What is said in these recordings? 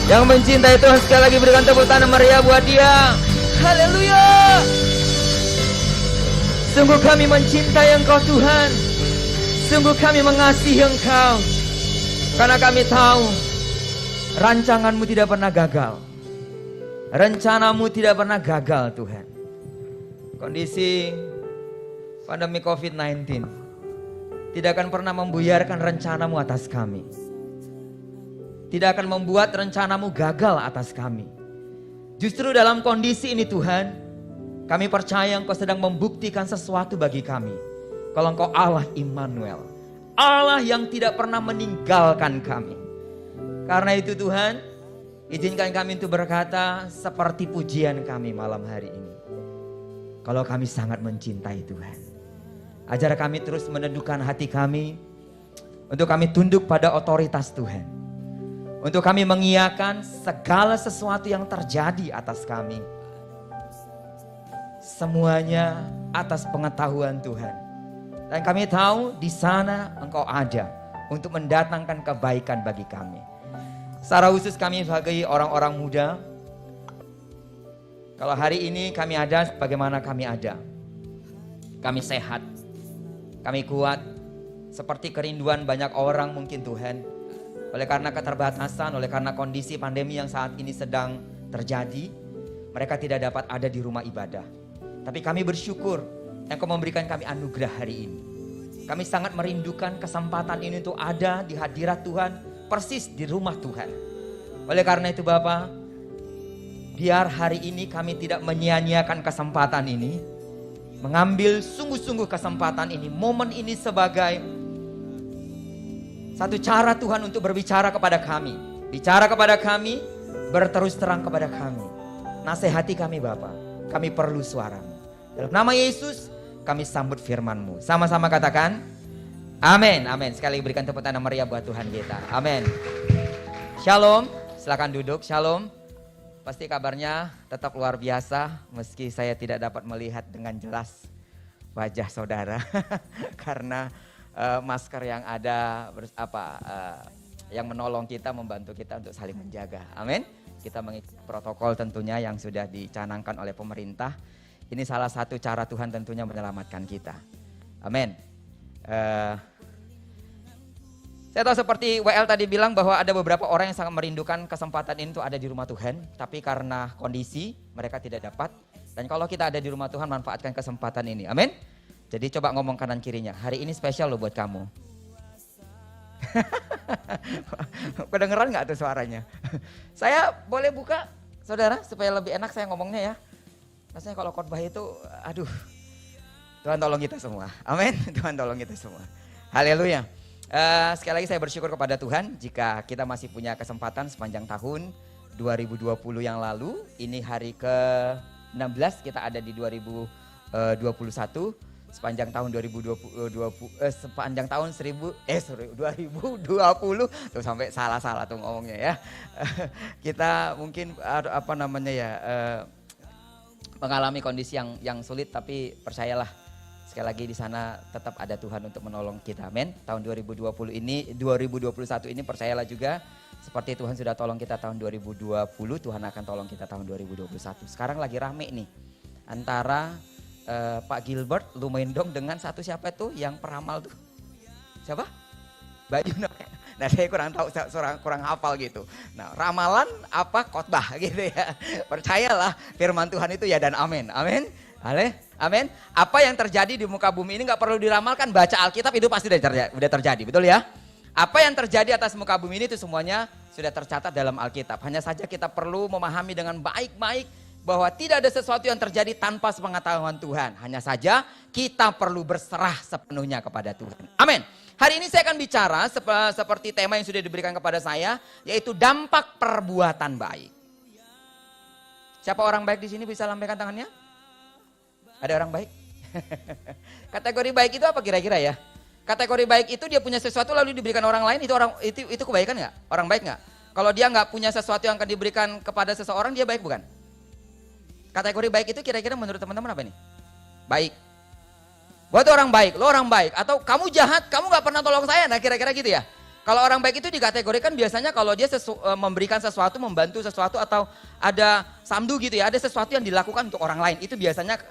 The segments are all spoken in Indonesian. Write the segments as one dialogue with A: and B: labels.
A: Yang mencintai Tuhan sekali lagi berikan tepuk tangan meriah buat dia. Haleluya. Sungguh kami mencintai Engkau Tuhan. Sungguh kami mengasihi Engkau. Karena kami tahu rancangan-Mu tidak pernah gagal. Rencana-Mu tidak pernah gagal Tuhan. Kondisi pandemi COVID-19 tidak akan pernah membuyarkan rencana-Mu atas kami. Tidak akan membuat rencana-Mu gagal atas kami. Justru dalam kondisi ini Tuhan, kami percaya Engkau sedang membuktikan sesuatu bagi kami. Kalau Engkau Allah Immanuel, Allah yang tidak pernah meninggalkan kami. Karena itu Tuhan, izinkan kami untuk berkata seperti pujian kami malam hari ini. Kalau kami sangat mencintai Tuhan, ajar kami terus meneduhkan hati kami untuk kami tunduk pada otoritas Tuhan. Untuk kami mengiyakan segala sesuatu yang terjadi atas kami. Semuanya atas pengetahuan Tuhan. Dan kami tahu di sana Engkau ada untuk mendatangkan kebaikan bagi kami. Secara khusus kami sebagai orang-orang muda, kalau hari ini kami ada bagaimana kami ada. Kami sehat, kami kuat, seperti kerinduan banyak orang mungkin Tuhan. Oleh karena keterbatasan, oleh karena kondisi pandemi yang saat ini sedang terjadi, mereka tidak dapat ada di rumah ibadah. Tapi kami bersyukur Engkau memberikan kami anugerah hari ini. Kami sangat merindukan kesempatan ini untuk ada di hadirat Tuhan, persis di rumah Tuhan. Oleh karena itu Bapa, biar hari ini kami tidak menyia-nyiakan kesempatan ini, mengambil sungguh-sungguh kesempatan ini, momen ini sebagai satu cara Tuhan untuk berbicara kepada kami. Bicara kepada kami, berterus terang kepada kami. Nasihati kami Bapa, kami perlu suara-Mu. Dalam nama Yesus, kami sambut firman-Mu. Sama-sama katakan, amin, amin. Sekali berikan tepuk tangan meriah buat Tuhan kita. Amin. Shalom, silakan duduk, shalom. Pasti kabarnya tetap luar biasa, meski saya tidak dapat melihat dengan jelas wajah saudara. Karena masker yang ada yang menolong kita, membantu kita untuk saling menjaga. Amin. Kita mengikuti protokol tentunya yang sudah dicanangkan oleh pemerintah. Ini salah satu cara Tuhan tentunya menyelamatkan kita. Amin. Saya tahu seperti WL tadi bilang bahwa ada beberapa orang yang sangat merindukan kesempatan ini untuk ada di rumah Tuhan. Tapi karena kondisi mereka tidak dapat. Dan kalau kita ada di rumah Tuhan, manfaatkan kesempatan ini. Amin. Jadi coba ngomong kanan kirinya, hari ini spesial loh buat kamu. Kedengeran gak tuh suaranya? Saya boleh buka saudara supaya lebih enak saya ngomongnya ya. Rasanya kalau khotbah itu aduh, Tuhan tolong kita semua. Amin. Tuhan tolong kita semua. Haleluya. Sekali lagi saya bersyukur kepada Tuhan jika kita masih punya kesempatan sepanjang tahun 2020 yang lalu. Ini hari ke-16 kita ada di 2021. Sepanjang tahun 2020 tuh sampai salah tuh ngomongnya ya. Kita mungkin mengalami kondisi yang sulit, tapi percayalah sekali lagi di sana tetap ada Tuhan untuk menolong kita. Amin. Tahun 2021 ini percayalah juga seperti Tuhan sudah tolong kita tahun 2020, Tuhan akan tolong kita tahun 2021. Sekarang lagi rame nih antara Pak Gilbert Lumendong dengan satu siapa itu yang peramal tuh? Siapa? Bayu. Nah saya kurang tahu, kurang hafal gitu. Nah ramalan apa khotbah gitu ya. Percayalah firman Tuhan itu ya dan amin. Amin. Amin. Apa yang terjadi di muka bumi ini gak perlu diramalkan. Baca Alkitab itu pasti udah terjadi. Betul ya? Apa yang terjadi atas muka bumi ini itu semuanya sudah tercatat dalam Alkitab. Hanya saja kita perlu memahami dengan baik-baik bahwa tidak ada sesuatu yang terjadi tanpa sepengetahuan Tuhan. Hanya saja kita perlu berserah sepenuhnya kepada Tuhan. Amin. Hari ini saya akan bicara seperti tema yang sudah diberikan kepada saya, yaitu dampak perbuatan baik. Siapa orang baik di sini bisa lambaikan tangannya? Ada orang baik? Kategori baik itu apa kira-kira ya? Kategori baik itu dia punya sesuatu lalu diberikan orang lain, itu kebaikan nggak? Orang baik nggak? Kalau dia nggak punya sesuatu yang akan diberikan kepada seseorang, dia baik bukan? Kategori baik itu kira-kira menurut teman-teman apa nih? Baik. Buat orang baik, lo orang baik. Atau kamu jahat, kamu gak pernah tolong saya. Nah kira-kira gitu ya. Kalau orang baik itu dikategorikan biasanya kalau dia memberikan sesuatu, membantu sesuatu atau ada samdu gitu ya, ada sesuatu yang dilakukan untuk orang lain. Itu biasanya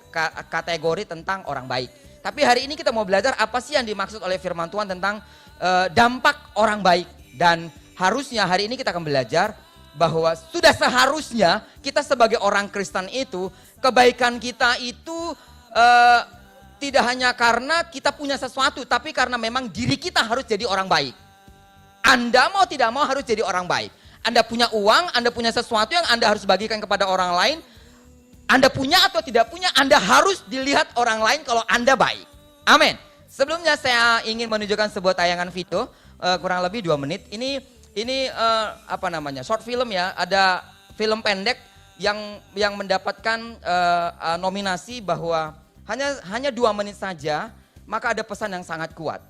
A: kategori tentang orang baik. Tapi hari ini kita mau belajar apa sih yang dimaksud oleh firman Tuhan tentang dampak orang baik. Dan harusnya hari ini kita akan belajar bahwa sudah seharusnya kita sebagai orang Kristen itu, kebaikan kita itu tidak hanya karena kita punya sesuatu, tapi karena memang diri kita harus jadi orang baik. Anda mau tidak mau harus jadi orang baik. Anda punya uang, Anda punya sesuatu yang Anda harus bagikan kepada orang lain. Anda punya atau tidak punya, Anda harus dilihat orang lain kalau Anda baik. Amin. Sebelumnya saya ingin menunjukkan sebuah tayangan video kurang lebih 2 menit. Ini apa namanya? Short film ya. Ada film pendek yang mendapatkan nominasi bahwa hanya 2 menit saja, maka ada pesan yang sangat kuat.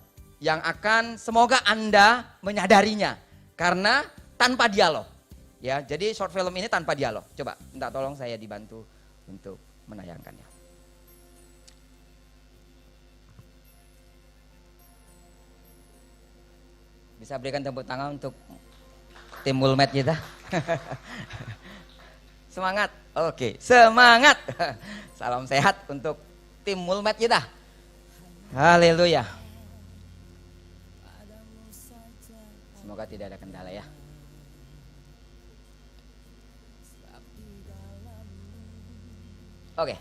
A: Yang akan semoga Anda menyadarinya karena tanpa dialog. Ya, jadi short film ini tanpa dialog. Coba minta tolong saya dibantu untuk menayangkannya. Bisa berikan tepuk tangan untuk tim Mulmed kita. Semangat. Oke, semangat. Salam sehat untuk tim Mulmed kita. Haleluya. Semoga tidak ada kendala ya. Oke.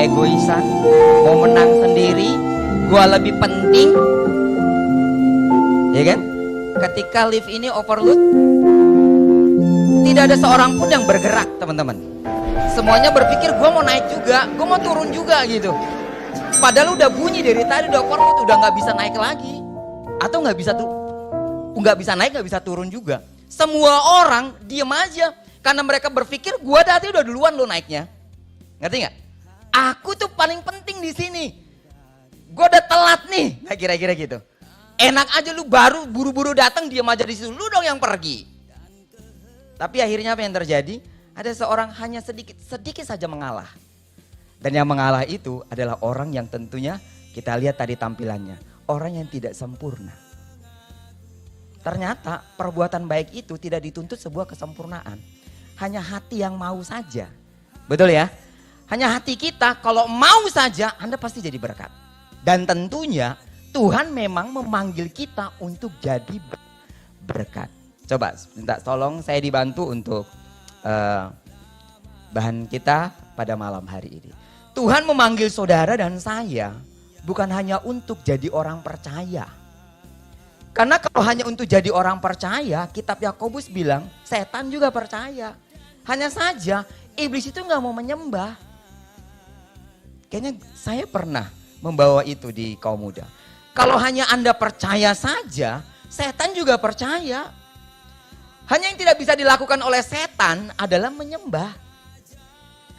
A: Keegoisan, mau menang sendiri, gua lebih penting, ya kan? Ketika lift ini overload, tidak ada seorang pun yang bergerak, teman-teman. Semuanya berpikir gua mau naik juga, gua mau turun juga gitu. Padahal udah bunyi dari tadi, udah overload, udah nggak bisa naik lagi, atau nggak bisa naik, nggak bisa turun juga. Semua orang diem aja karena mereka berpikir gua tadi udah duluan lo naiknya, ngerti nggak? Aku tuh paling penting di sini. Gue udah telat nih. Nah kira-kira gitu. Enak aja lu baru buru-buru datang diam aja di situ. Lu dong yang pergi. Tapi akhirnya apa yang terjadi? Ada seorang hanya sedikit saja mengalah. Dan yang mengalah itu adalah orang yang tentunya kita lihat tadi tampilannya. Orang yang tidak sempurna. Ternyata perbuatan baik itu tidak dituntut sebuah kesempurnaan. Hanya hati yang mau saja. Betul ya? Hanya hati kita kalau mau saja Anda pasti jadi berkat. Dan tentunya Tuhan memang memanggil kita untuk jadi berkat. Coba minta tolong saya dibantu untuk bahan kita pada malam hari ini. Tuhan memanggil saudara dan saya bukan hanya untuk jadi orang percaya. Karena kalau hanya untuk jadi orang percaya, kitab Yakobus bilang setan juga percaya. Hanya saja iblis itu gak mau menyembah. Kayaknya saya pernah membawa itu di kaum muda. Kalau hanya Anda percaya saja, setan juga percaya. Hanya yang tidak bisa dilakukan oleh setan adalah menyembah.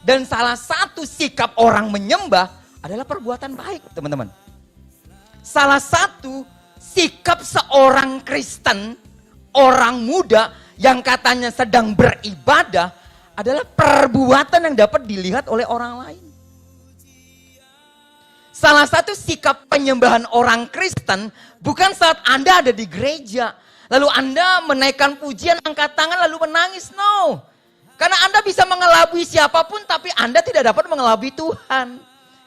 A: Dan salah satu sikap orang menyembah adalah perbuatan baik, teman-teman. Salah satu sikap seorang Kristen, orang muda yang katanya sedang beribadah adalah perbuatan yang dapat dilihat oleh orang lain. Salah satu sikap penyembahan orang Kristen bukan saat Anda ada di gereja, lalu Anda menaikkan pujian, angkat tangan, lalu menangis. No. Karena Anda bisa mengelabui siapapun, tapi Anda tidak dapat mengelabui Tuhan.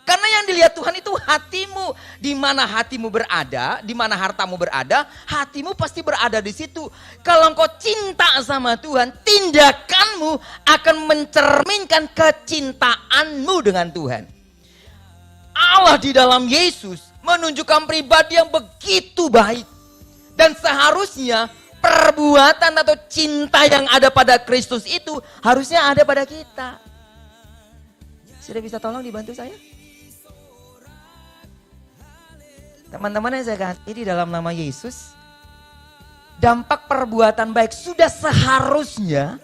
A: Karena yang dilihat Tuhan itu hatimu. Di mana hatimu berada, di mana hartamu berada, hatimu pasti berada di situ. Kalau engkau cinta sama Tuhan, tindakanmu akan mencerminkan kecintaanmu dengan Tuhan. Allah di dalam Yesus menunjukkan pribadi yang begitu baik. Dan seharusnya perbuatan atau cinta yang ada pada Kristus itu harusnya ada pada kita. Sudah bisa tolong dibantu saya? Teman-teman yang saya kasih di dalam nama Yesus, dampak perbuatan baik sudah seharusnya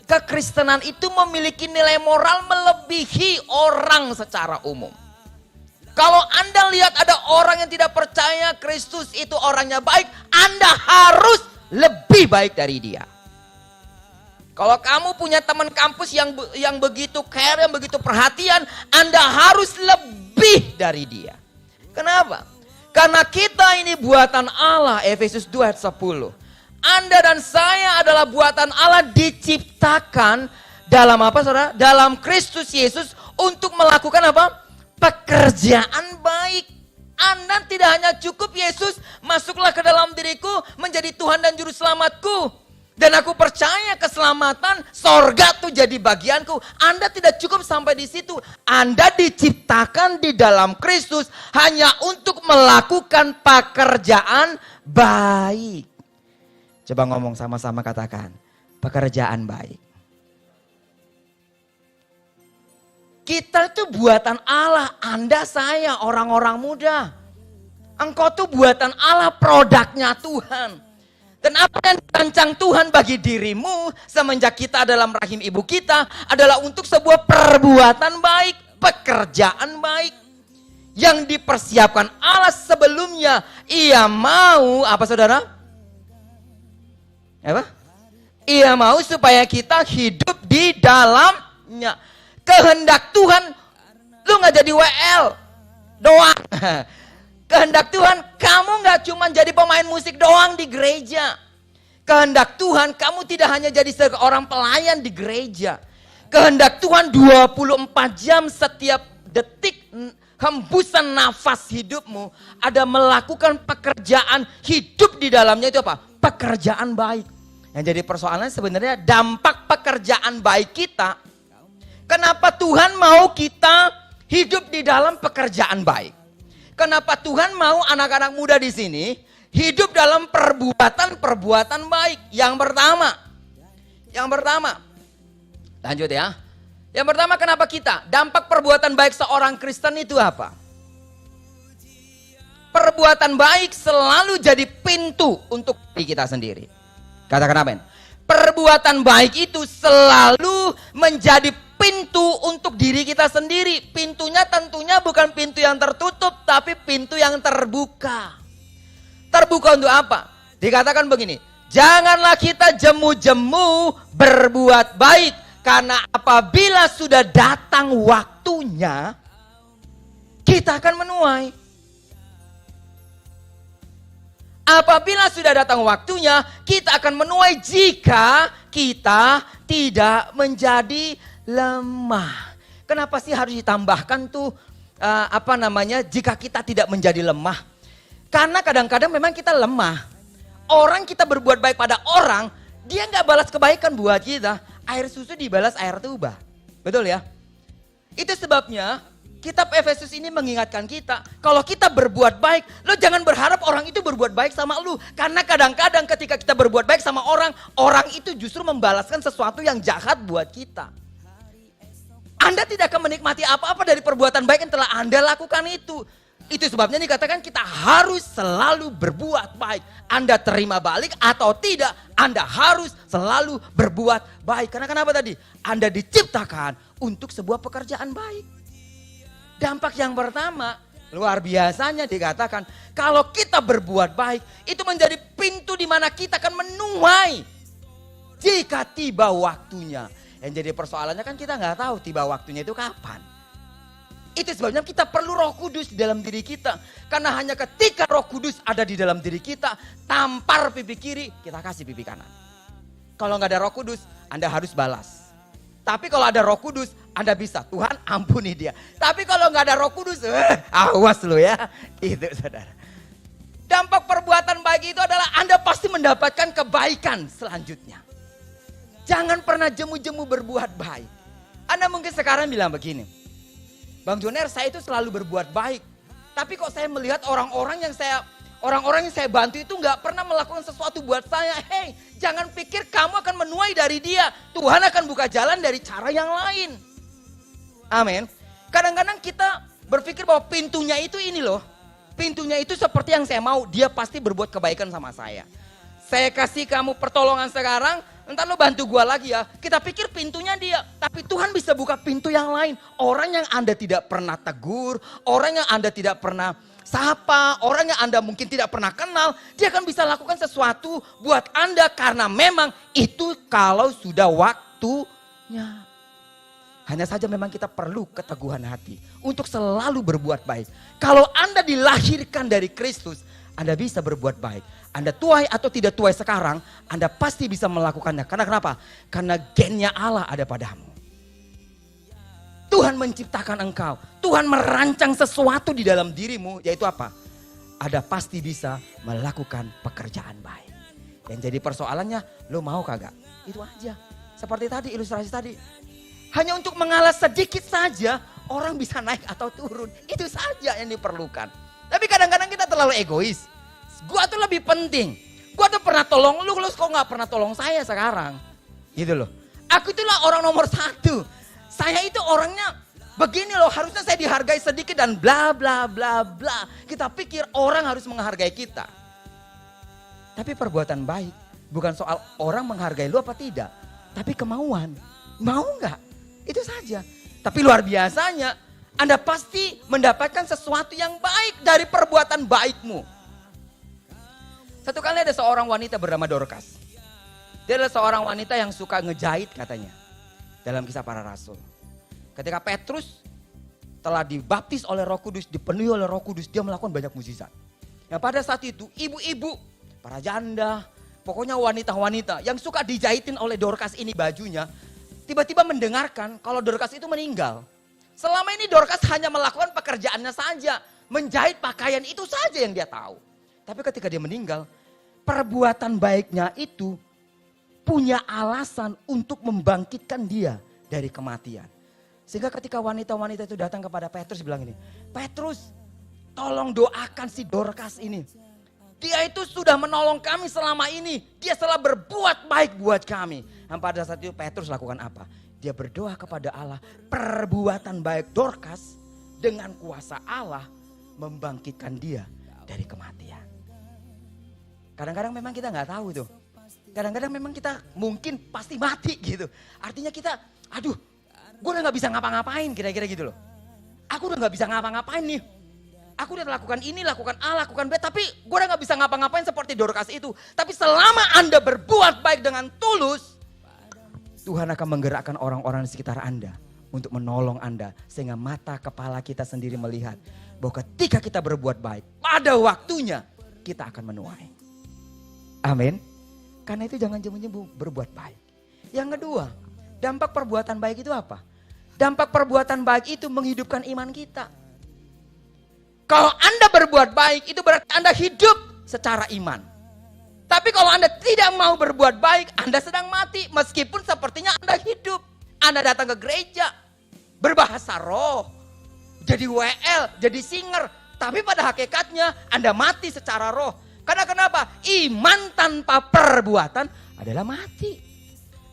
A: kekristenan itu memiliki nilai moral melebihi orang secara umum. Kalau Anda lihat ada orang yang tidak percaya Kristus itu orangnya baik, Anda harus lebih baik dari dia. Kalau kamu punya teman kampus yang begitu care, yang begitu perhatian, Anda harus lebih dari dia. Kenapa? Karena kita ini buatan Allah, Efesus 2 ayat 10. Anda dan saya adalah buatan Allah diciptakan dalam apa saudara? Dalam Kristus Yesus untuk melakukan apa? Pekerjaan baik. Anda tidak hanya cukup Yesus, masuklah ke dalam diriku menjadi Tuhan dan Juru Selamatku. Dan aku percaya keselamatan, sorga tuh jadi bagianku. Anda tidak cukup sampai di situ. Anda diciptakan di dalam Kristus hanya untuk melakukan pekerjaan baik. Coba ngomong sama-sama, katakan, pekerjaan baik. Kita itu buatan Allah, Anda, saya, orang-orang muda. Engkau tuh buatan Allah, produknya Tuhan. Dan apa yang dirancang Tuhan bagi dirimu semenjak kita dalam rahim ibu kita adalah untuk sebuah perbuatan baik, pekerjaan baik. Yang dipersiapkan Allah sebelumnya. Ia mau, apa saudara? Apa? Ia mau supaya kita hidup di dalamnya. Kehendak Tuhan, lu gak jadi WL doang. Kehendak Tuhan, kamu gak cuma jadi pemain musik doang di gereja. Kehendak Tuhan, kamu tidak hanya jadi seorang pelayan di gereja. Kehendak Tuhan 24 jam setiap detik hembusan nafas hidupmu ada melakukan pekerjaan hidup di dalamnya itu apa? Pekerjaan baik. Yang jadi persoalannya sebenarnya dampak pekerjaan baik kita. Kenapa Tuhan mau kita hidup di dalam pekerjaan baik? Kenapa Tuhan mau anak-anak muda di sini hidup dalam perbuatan baik? Yang pertama, lanjut ya. Yang pertama, kenapa kita? Dampak perbuatan baik seorang Kristen itu apa? Perbuatan baik selalu jadi pintu untuk diri kita sendiri. Katakan amin. Perbuatan baik itu selalu menjadi pintu untuk diri kita sendiri. Pintunya tentunya bukan pintu yang tertutup, tapi pintu yang terbuka. Terbuka untuk apa? Dikatakan begini, janganlah kita jemu-jemu berbuat baik, karena apabila sudah datang waktunya, kita akan menuai. Apabila sudah datang waktunya, kita akan menuai jika kita tidak menjadi lemah. Kenapa sih harus ditambahkan tuh jika kita tidak menjadi lemah? Karena kadang-kadang memang kita lemah. Orang kita berbuat baik pada orang, dia nggak balas kebaikan buat kita. Air susu dibalas air tuba. Betul ya? Itu sebabnya kitab Efesus ini mengingatkan kita, kalau kita berbuat baik, lo jangan berharap orang itu berbuat baik sama lo. Karena kadang-kadang ketika kita berbuat baik sama orang, orang itu justru membalaskan sesuatu yang jahat buat kita. Anda tidak akan menikmati apa-apa dari perbuatan baik yang telah Anda lakukan itu. Itu sebabnya dikatakan kita harus selalu berbuat baik. Anda terima balik atau tidak, Anda harus selalu berbuat baik. Karena kenapa tadi? Anda diciptakan untuk sebuah pekerjaan baik. Dampak yang pertama, luar biasanya dikatakan, kalau kita berbuat baik, itu menjadi pintu di mana kita akan menuai jika tiba waktunya. Yang jadi persoalannya kan kita nggak tahu tiba waktunya itu kapan. Itu sebabnya kita perlu Roh Kudus di dalam diri kita. Karena hanya ketika Roh Kudus ada di dalam diri kita, tampar pipi kiri, kita kasih pipi kanan. Kalau nggak ada Roh Kudus, Anda harus balas. Tapi kalau ada Roh Kudus, Anda bisa, Tuhan ampuni dia. Tapi kalau nggak ada Roh Kudus, awas lo ya. Itu saudara. Dampak perbuatan baik itu adalah Anda pasti mendapatkan kebaikan selanjutnya. Jangan pernah jemu-jemu berbuat baik. Anda mungkin sekarang bilang begini, Bang Joner, saya itu selalu berbuat baik. Tapi kok saya melihat orang-orang yang saya bantu itu nggak pernah melakukan sesuatu buat saya. Hei, jangan pikir kamu akan menuai dari dia. Tuhan akan buka jalan dari cara yang lain. Amin. Kadang-kadang kita berpikir bahwa pintunya itu ini loh. Pintunya itu seperti yang saya mau. Dia pasti berbuat kebaikan sama saya. Saya kasih kamu pertolongan sekarang, entar lo bantu gua lagi ya. Kita pikir pintunya dia, tapi Tuhan bisa buka pintu yang lain. Orang yang Anda tidak pernah tegur, orang yang Anda tidak pernah sapa, orang yang Anda mungkin tidak pernah kenal, dia akan bisa lakukan sesuatu buat Anda karena memang itu kalau sudah waktunya. Hanya saja memang kita perlu keteguhan hati untuk selalu berbuat baik. Kalau Anda dilahirkan dari Kristus, Anda bisa berbuat baik. Anda tuai atau tidak tuai sekarang, Anda pasti bisa melakukannya. Karena kenapa? Karena gennya Allah ada padamu. Tuhan menciptakan engkau. Tuhan merancang sesuatu di dalam dirimu. Yaitu apa? Anda pasti bisa melakukan pekerjaan baik. Yang jadi persoalannya, lo mau kagak? Itu aja. Seperti tadi, ilustrasi tadi. Hanya untuk mengalah sedikit saja, orang bisa naik atau turun. Itu saja yang diperlukan. Tapi kadang-kadang kita terlalu egois. Gua tuh lebih penting. Gua tuh pernah tolong lu kok gak pernah tolong saya sekarang. Gitu loh. Aku itulah orang nomor 1. Saya itu orangnya begini loh, harusnya saya dihargai sedikit dan bla bla bla bla. Kita pikir orang harus menghargai kita. Tapi perbuatan baik bukan soal orang menghargai lu apa tidak. Tapi kemauan. Mau gak? Itu saja. Tapi luar biasanya, Anda pasti mendapatkan sesuatu yang baik dari perbuatan baikmu. Satu kali ada seorang wanita bernama Dorcas. Dia adalah seorang wanita yang suka ngejahit katanya. Dalam Kisah Para Rasul. Ketika Petrus telah dibaptis oleh Roh Kudus, dipenuhi oleh Roh Kudus, dia melakukan banyak mukjizat. Nah pada saat itu ibu-ibu, para janda, pokoknya wanita-wanita yang suka dijahitin oleh Dorcas ini bajunya, tiba-tiba mendengarkan kalau Dorcas itu meninggal. Selama ini Dorcas hanya melakukan pekerjaannya saja, menjahit pakaian itu saja yang dia tahu. Tapi ketika dia meninggal, perbuatan baiknya itu punya alasan untuk membangkitkan dia dari kematian. Sehingga ketika wanita-wanita itu datang kepada Petrus bilang ini, Petrus tolong doakan si Dorcas ini. Dia itu sudah menolong kami selama ini. Dia telah berbuat baik buat kami. Dan pada saat itu Petrus lakukan apa? Dia berdoa kepada Allah, perbuatan baik Dorcas dengan kuasa Allah membangkitkan dia dari kematian. Kadang-kadang memang kita nggak tahu tuh. Kadang-kadang memang kita mungkin pasti mati gitu. Artinya kita, aduh, gue udah nggak bisa ngapa-ngapain kira-kira gitu loh. Aku udah nggak bisa ngapa-ngapain nih. Aku udah lakukan ini, lakukan A, lakukan B, tapi gue udah gak bisa ngapa-ngapain seperti Dorcas itu. Tapi selama Anda berbuat baik dengan tulus, Tuhan akan menggerakkan orang-orang di sekitar Anda untuk menolong Anda. Sehingga mata kepala kita sendiri melihat bahwa ketika kita berbuat baik, pada waktunya kita akan menuai. Amin. Karena itu jangan jemu-jemu berbuat baik. Yang kedua, dampak perbuatan baik itu apa? Dampak perbuatan baik itu menghidupkan iman kita. Kalau Anda berbuat baik itu berarti Anda hidup secara iman. Tapi kalau Anda tidak mau berbuat baik, Anda sedang mati. Meskipun sepertinya Anda hidup. Anda datang ke gereja, berbahasa roh, jadi WL, jadi singer. Tapi pada hakikatnya Anda mati secara roh. Karena kenapa? Iman tanpa perbuatan adalah mati.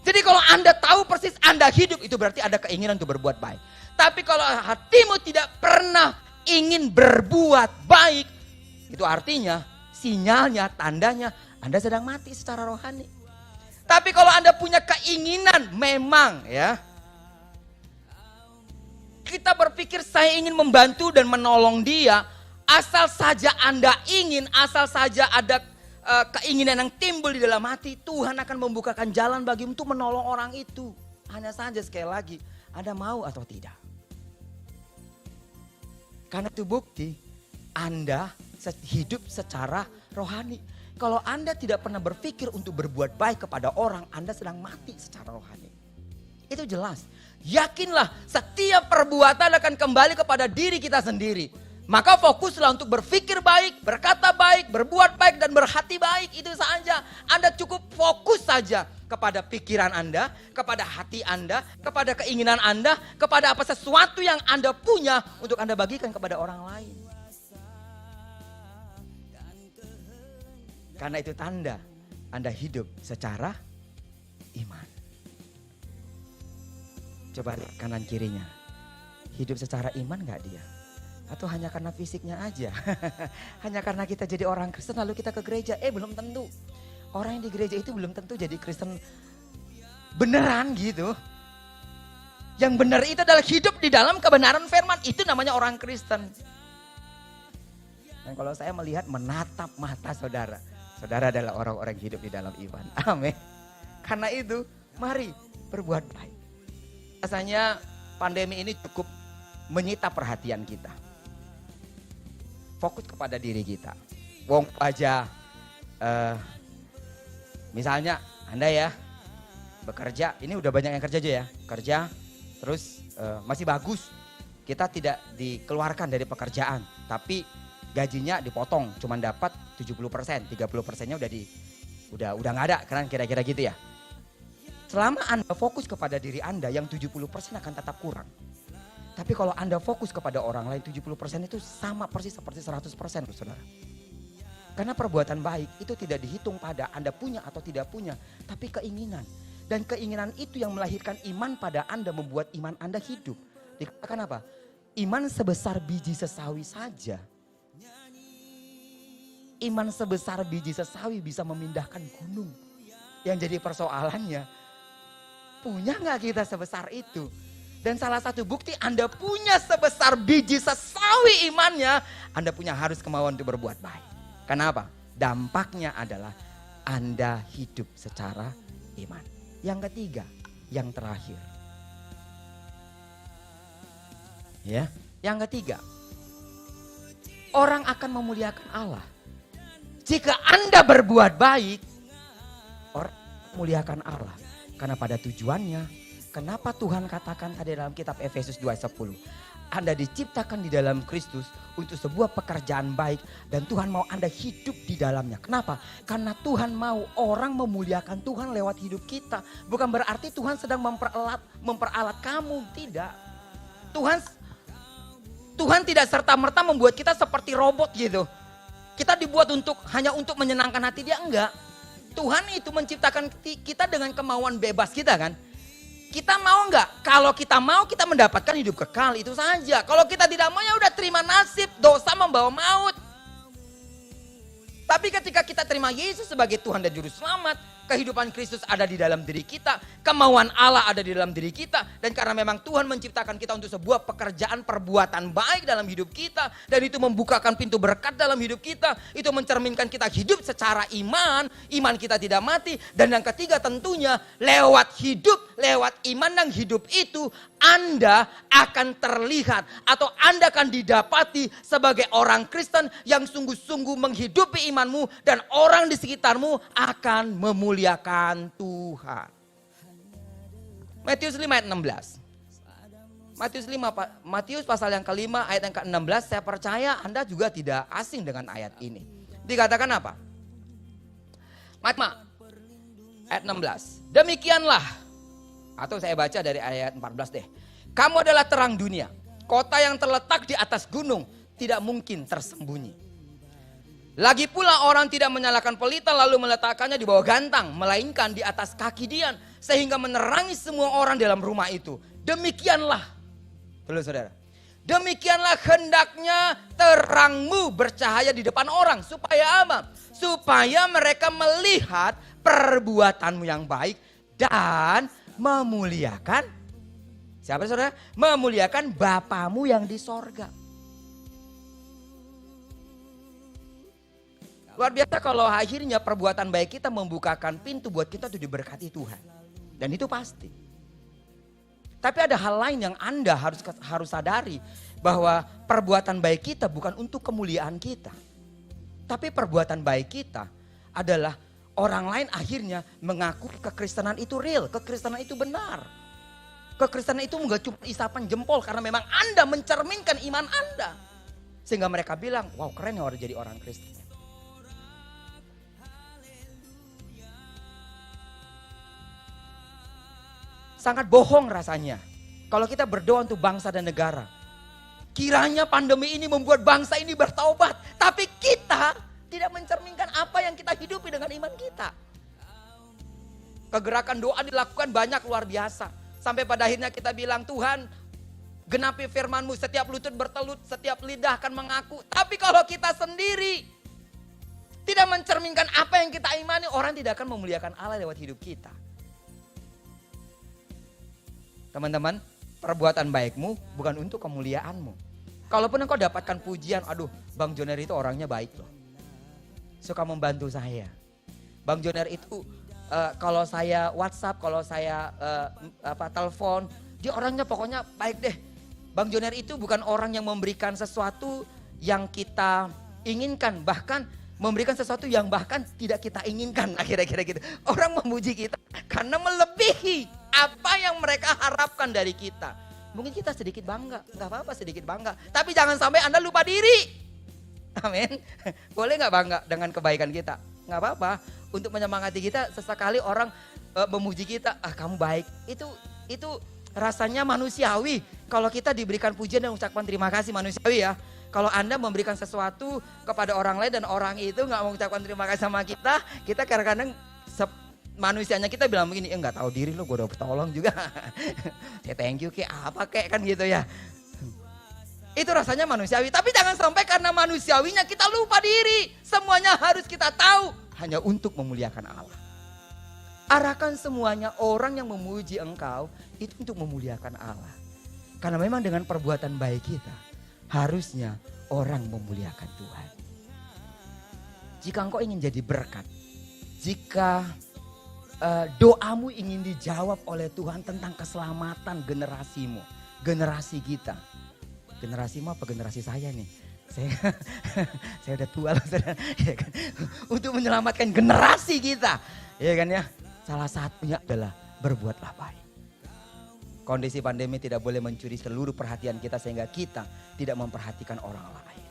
A: Jadi kalau Anda tahu persis Anda hidup, itu berarti ada keinginan untuk berbuat baik. Tapi kalau hatimu tidak pernah ingin berbuat baik, itu artinya sinyalnya, tandanya Anda sedang mati secara rohani. Tapi kalau Anda punya keinginan, memang ya, kita berpikir saya ingin membantu dan menolong dia, asal saja Anda ingin, asal saja ada keinginan yang timbul di dalam hati, Tuhan akan membukakan jalan bagimu untuk menolong orang itu. Hanya saja sekali lagi, Anda mau atau tidak. Karena itu bukti Anda hidup secara rohani. Kalau Anda tidak pernah berpikir untuk berbuat baik kepada orang, Anda sedang mati secara rohani. Itu jelas. Yakinlah setiap perbuatan akan kembali kepada diri kita sendiri. Maka fokuslah untuk berpikir baik, berkata baik, berbuat baik dan berhati baik. Itu saja. Anda cukup fokus saja kepada pikiran Anda, kepada hati Anda, kepada keinginan Anda, kepada apa sesuatu yang Anda punya untuk Anda bagikan kepada orang lain. Karena itu tanda Anda hidup secara iman. Coba lihat kanan kirinya. Hidup secara iman gak dia? Atau hanya karena fisiknya aja? Hanya karena kita jadi orang Kristen lalu kita ke gereja? Belum tentu. Orang yang di gereja itu belum tentu jadi Kristen beneran gitu. Yang benar itu adalah hidup di dalam kebenaran firman. Itu namanya orang Kristen. Dan kalau saya melihat menatap mata saudara. Saudara adalah orang-orang hidup di dalam iman. Amin. Karena itu mari berbuat baik. Rasanya pandemi ini cukup menyita perhatian kita. Fokus kepada diri kita. Wong aja, misalnya Anda ya bekerja, ini udah banyak yang kerja aja ya. Kerja, terus masih bagus. Kita tidak dikeluarkan dari pekerjaan, tapi gajinya dipotong, cuma dapat 70%, 30%-nya udah nggak ada, kan kira-kira gitu ya. Selama Anda fokus kepada diri Anda, yang 70% akan tetap kurang. Tapi kalau Anda fokus kepada orang lain, 70% itu sama persis seperti 100%, saudara. Karena perbuatan baik itu tidak dihitung pada Anda punya atau tidak punya, tapi keinginan. Dan keinginan itu yang melahirkan iman pada Anda, membuat iman Anda hidup. Dikatakan apa? Iman sebesar biji sesawi saja. Iman sebesar biji sesawi bisa memindahkan gunung. Yang jadi persoalannya, punya gak kita sebesar itu? Dan salah satu bukti Anda punya sebesar biji sesawi imannya, Anda punya harus kemauan untuk berbuat baik. Kenapa? Dampaknya adalah Anda hidup secara iman. Yang ketiga, yang terakhir. Ya, yang ketiga. Orang akan memuliakan Allah. Jika Anda berbuat baik, orang memuliakan Allah. Karena pada tujuannya, kenapa Tuhan katakan tadi dalam kitab Efesus 2:10. Anda diciptakan di dalam Kristus untuk sebuah pekerjaan baik. Dan Tuhan mau Anda hidup di dalamnya. Kenapa? Karena Tuhan mau orang memuliakan Tuhan lewat hidup kita. Bukan berarti Tuhan sedang memperalat kamu. Tidak. Tuhan tidak serta-merta membuat kita seperti robot gitu. Kita dibuat hanya untuk menyenangkan hati dia, enggak. Tuhan itu menciptakan kita dengan kemauan bebas kita kan. Kita mau enggak? Kalau kita mau, kita mendapatkan hidup kekal, itu saja. Kalau kita tidak mau, ya udah terima nasib, dosa membawa maut. Tapi ketika kita terima Yesus sebagai Tuhan dan Juru Selamat, kehidupan Kristus ada di dalam diri kita, kemauan Allah ada di dalam diri kita, dan karena memang Tuhan menciptakan kita untuk sebuah pekerjaan perbuatan baik dalam hidup kita, dan itu membukakan pintu berkat dalam hidup kita, itu mencerminkan kita hidup secara iman kita tidak mati, dan yang ketiga tentunya lewat iman dan hidup itu, Anda akan terlihat atau Anda akan didapati sebagai orang Kristen yang sungguh-sungguh menghidupi imanmu, dan orang di sekitarmu akan memuliakan Tuhan. Matius 5 ayat 16. Matius pasal yang kelima ayat yang ke-16, saya percaya Anda juga tidak asing dengan ayat ini. Dikatakan apa? Ayat 16. Demikianlah, atau saya baca dari ayat 14 deh. Kamu adalah terang dunia. Kota yang terletak di atas gunung tidak mungkin tersembunyi. Lagi pula orang tidak menyalakan pelita lalu meletakkannya di bawah gantang, melainkan di atas kaki dian, sehingga menerangi semua orang dalam rumah itu. Demikianlah, saudara, Demikianlah hendaknya terangmu bercahaya di depan orang. Supaya apa? Supaya mereka melihat perbuatanmu yang baik dan memuliakan. Siapa saudara? Memuliakan Bapamu yang di sorga. Luar biasa kalau akhirnya perbuatan baik kita membukakan pintu buat kita untuk diberkati Tuhan. Dan itu pasti. Tapi ada hal lain yang Anda harus sadari. Bahwa perbuatan baik kita bukan untuk kemuliaan kita. Tapi perbuatan baik kita adalah orang lain akhirnya mengaku kekristenan itu real. Kekristenan itu benar. Kekristenan itu enggak cuma isapan jempol karena memang Anda mencerminkan iman Anda. Sehingga mereka bilang, wow keren ya orang jadi orang Kristen. Sangat bohong rasanya kalau kita berdoa untuk bangsa dan negara. Kiranya pandemi ini membuat bangsa ini bertaubat. Tapi kita tidak mencerminkan apa yang kita hidupi dengan iman kita. Kegerakan doa dilakukan banyak luar biasa. Sampai pada akhirnya kita bilang, Tuhan genapi firman-Mu, setiap lutut bertelut, setiap lidah akan mengaku. Tapi kalau kita sendiri tidak mencerminkan apa yang kita imani, orang tidak akan memuliakan Allah lewat hidup kita. Teman-teman, perbuatan baikmu bukan untuk kemuliaanmu. Kalaupun engkau dapatkan pujian, aduh Bang Joner itu orangnya baik loh. Suka membantu saya. Bang Joner itu kalau saya WhatsApp, kalau saya telepon, dia orangnya pokoknya baik deh. Bang Joner itu bukan orang yang memberikan sesuatu yang kita inginkan. Bahkan memberikan sesuatu yang bahkan tidak kita inginkan. Kira-kira gitu. Orang memuji kita karena melebihi apa yang mereka harapkan dari kita. Mungkin kita sedikit bangga, gak apa-apa sedikit bangga. Tapi jangan sampai Anda lupa diri. Amin. Boleh gak bangga dengan kebaikan kita? Gak apa-apa. Untuk menyemangati kita sesekali orang memuji kita. Ah kamu baik. Itu rasanya manusiawi. Kalau kita diberikan pujian dan ucapan terima kasih manusiawi ya. Kalau Anda memberikan sesuatu kepada orang lain dan orang itu gak mengucapkan terima kasih sama kita. Kita kadang-kadang manusianya kita bilang begini, enggak tahu diri lo, gue udah bertolong juga. Ya thank you kayak apa kayak kan gitu ya. Itu rasanya manusiawi, tapi jangan sampai karena manusiawinya kita lupa diri. Semuanya harus kita tahu hanya untuk memuliakan Allah. Arahkan semuanya orang yang memuji engkau itu untuk memuliakan Allah. Karena memang dengan perbuatan baik kita harusnya orang memuliakan Tuhan. Jika engkau ingin jadi berkat, jika doamu ingin dijawab oleh Tuhan tentang keselamatan generasimu, generasi kita. Generasimu apa generasi saya nih? Saya udah tua loh, ya kan? Untuk menyelamatkan generasi kita, ya kan ya. Salah satunya adalah berbuatlah baik. Kondisi pandemi tidak boleh mencuri seluruh perhatian kita sehingga kita tidak memperhatikan orang lain.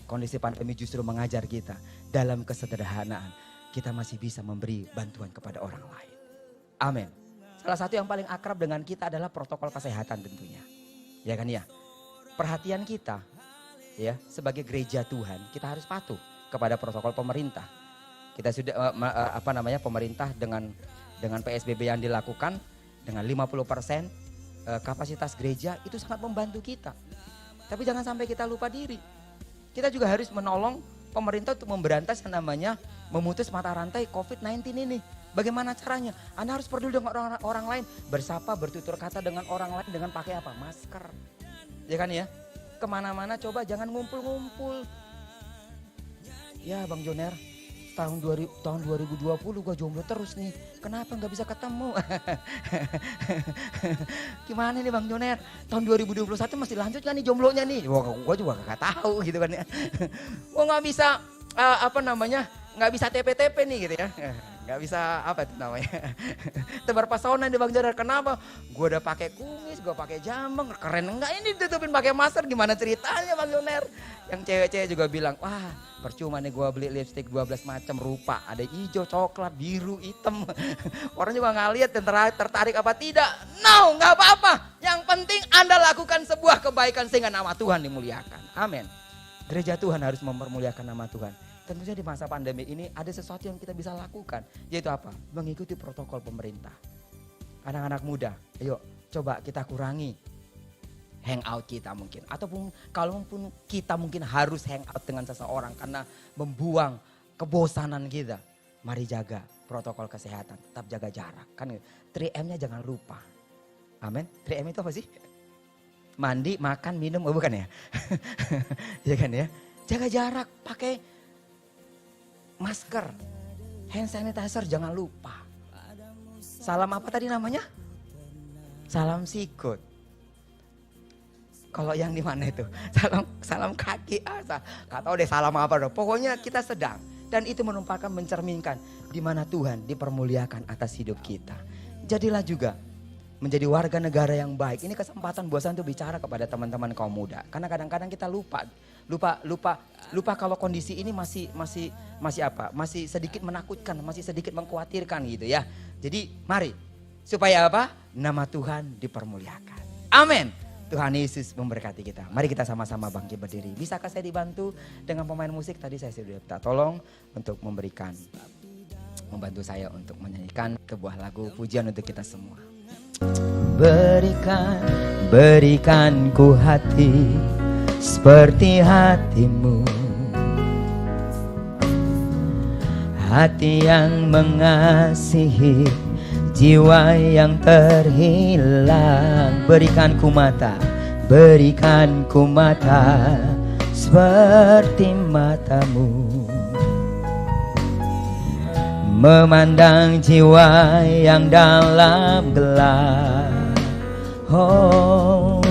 A: Kondisi pandemi justru mengajar kita dalam kesederhanaan. Kita masih bisa memberi bantuan kepada orang lain. Amin. Salah satu yang paling akrab dengan kita adalah protokol kesehatan tentunya. Ya kan ya. Perhatian kita ya sebagai gereja Tuhan kita harus patuh kepada protokol pemerintah. Kita sudah pemerintah dengan PSBB yang dilakukan dengan 50% kapasitas gereja itu sangat membantu kita. Tapi jangan sampai kita lupa diri. Kita juga harus menolong pemerintah untuk memberantas yang namanya memutus mata rantai COVID-19 ini. Bagaimana caranya? Anda harus peduli dengan orang lain. Bersapa, bertutur kata dengan orang lain dengan pakai apa? Masker. Ya kan ya? Kemana-mana coba jangan ngumpul-ngumpul. Ya Bang Joner, tahun 2020 gue jomblo terus nih. Kenapa gak bisa ketemu? Gimana nih Bang Joner? Tahun 2021 masih lanjut gak nih jomblonya nih? Wah gue juga gak tahu gitu kan ya. Gue gak bisa nggak bisa TP-TP nih gitu ya. Nggak bisa apa itu namanya. Tebar pesona nih Bang Joner. Kenapa? Gue udah pakai kumis, gue pakai jambang, keren enggak ini ditutupin pakai masker? Gimana ceritanya Bang Joner? Yang cewek-cewek juga bilang, wah percuma nih gue beli lipstick 12 macam rupa. Ada hijau, coklat, biru, hitam. Orang juga nggak lihat dan tertarik apa tidak. No, nggak apa-apa. Yang penting Anda lakukan sebuah kebaikan sehingga nama Tuhan dimuliakan. Amin. Gereja Tuhan harus mempermuliakan nama Tuhan. Tentunya di masa pandemi ini ada sesuatu yang kita bisa lakukan. Yaitu apa? Mengikuti protokol pemerintah. Anak-anak muda, ayo coba kita kurangi hangout kita mungkin. Ataupun kalaupun kita mungkin harus hangout dengan seseorang karena membuang kebosanan kita. Mari jaga protokol kesehatan, tetap jaga jarak. Kan 3M-nya jangan lupa. Amin. 3M itu apa sih? Mandi, makan, minum, oh bukan ya? Ya kan ya? Jaga jarak, pakai masker, hand sanitizer jangan lupa. Salam apa tadi namanya? Salam sikut. Kalau yang di mana itu? Salam kaki asa. Gak tahu deh salam apa dong. Pokoknya kita sedang. Dan itu merupakan mencerminkan di mana Tuhan dipermuliakan atas hidup kita. Jadilah juga menjadi warga negara yang baik. Ini kesempatan buat saya untuk bicara kepada teman-teman kaum muda. Karena kadang-kadang kita lupa kalau kondisi ini masih apa? Masih sedikit menakutkan, masih sedikit mengkhawatirkan gitu ya. Jadi mari supaya apa? Nama Tuhan dipermuliakan. Amin. Tuhan Yesus memberkati kita. Mari kita sama-sama bangkit berdiri. Bisakah saya dibantu dengan pemain musik? Tadi saya sudah minta tolong untuk membantu saya untuk menyanyikan sebuah lagu pujian untuk kita semua. Berikan ku hati seperti hatimu, hati yang mengasihi, jiwa yang terhilang. Berikan ku mata seperti matamu, memandang jiwa yang dalam gelap. Oh,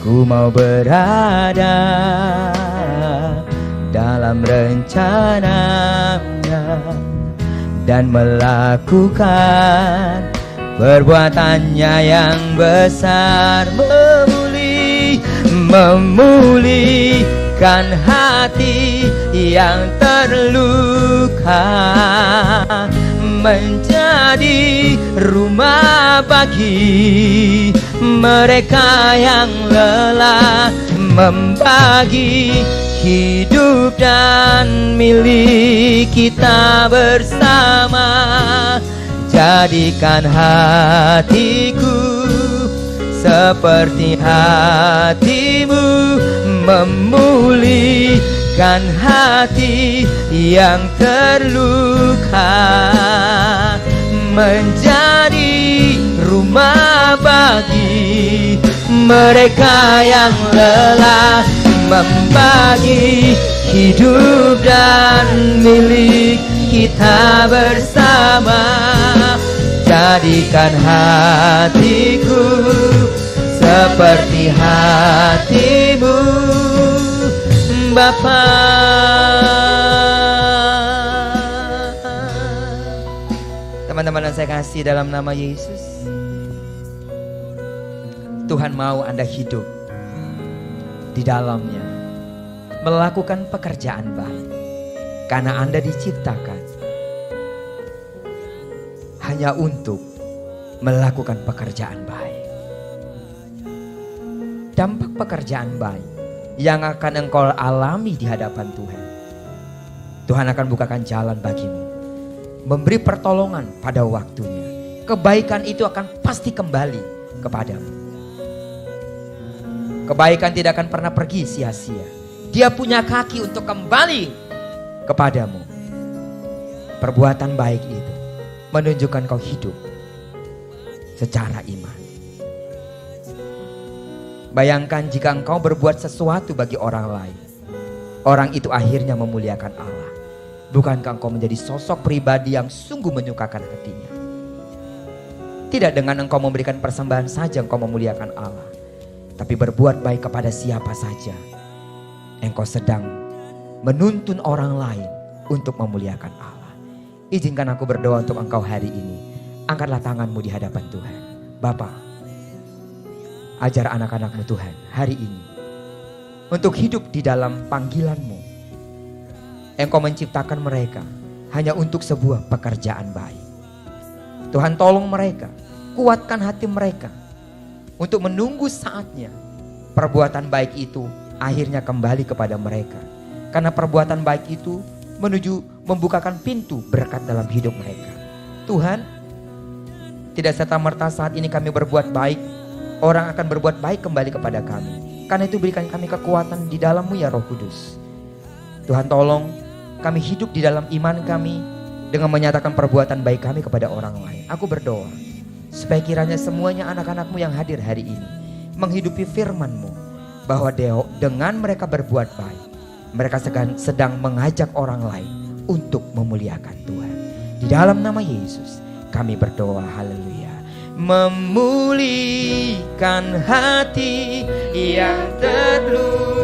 A: ku mau berada dalam rencananya dan melakukan perbuatannya yang besar. Memulihkan hati yang terluka, menjadi rumah bagi mereka yang lelah, membagi hidup dan milik kita bersama. Jadikan hatiku seperti hatimu, memulihkan hati yang terluka, menjadi rumah bagi mereka yang lelah, membagi hidup dan milik kita bersama. Jadikan hatiku seperti hatimu, Bapa. Teman-teman yang saya kasih dalam nama Yesus, Tuhan mau Anda hidup di dalamnya, melakukan pekerjaan baik, karena Anda diciptakan hanya untuk melakukan pekerjaan baik. Dampak pekerjaan baik yang akan engkau alami di hadapan Tuhan, Tuhan akan bukakan jalan bagimu, memberi pertolongan pada waktunya. Kebaikan itu akan pasti kembali kepadamu. Kebaikan tidak akan pernah pergi sia-sia. Dia punya kaki untuk kembali kepadamu. Perbuatan baik itu menunjukkan kau hidup secara iman. Bayangkan jika engkau berbuat sesuatu bagi orang lain, orang itu akhirnya memuliakan Allah. Bukankah engkau menjadi sosok pribadi yang sungguh menyukakan hatinya? Tidak dengan engkau memberikan persembahan saja engkau memuliakan Allah, tapi berbuat baik kepada siapa saja, engkau sedang menuntun orang lain untuk memuliakan Allah. Izinkan aku berdoa untuk engkau hari ini. Angkatlah tanganmu di hadapan Tuhan. Bapa, ajar anak-anakmu Tuhan hari ini untuk hidup di dalam panggilanmu. Engkau menciptakan mereka hanya untuk sebuah pekerjaan baik. Tuhan, tolong mereka, kuatkan hati mereka untuk menunggu saatnya perbuatan baik itu akhirnya kembali kepada mereka. Karena perbuatan baik itu membukakan pintu berkat dalam hidup mereka. Tuhan, tidak serta-merta saat ini kami berbuat baik orang akan berbuat baik kembali kepada kami. Karena itu berikan kami kekuatan di dalam-Mu ya Roh Kudus. Tuhan tolong kami hidup di dalam iman kami dengan menyatakan perbuatan baik kami kepada orang lain. Aku berdoa supaya kiranya semuanya anak-anak-Mu yang hadir hari ini menghidupi firman-Mu, bahwa dengan mereka berbuat baik, mereka sedang mengajak orang lain untuk memuliakan Tuhan. Di dalam nama Yesus kami berdoa, haleluya. Memulihkan hati yang terluka,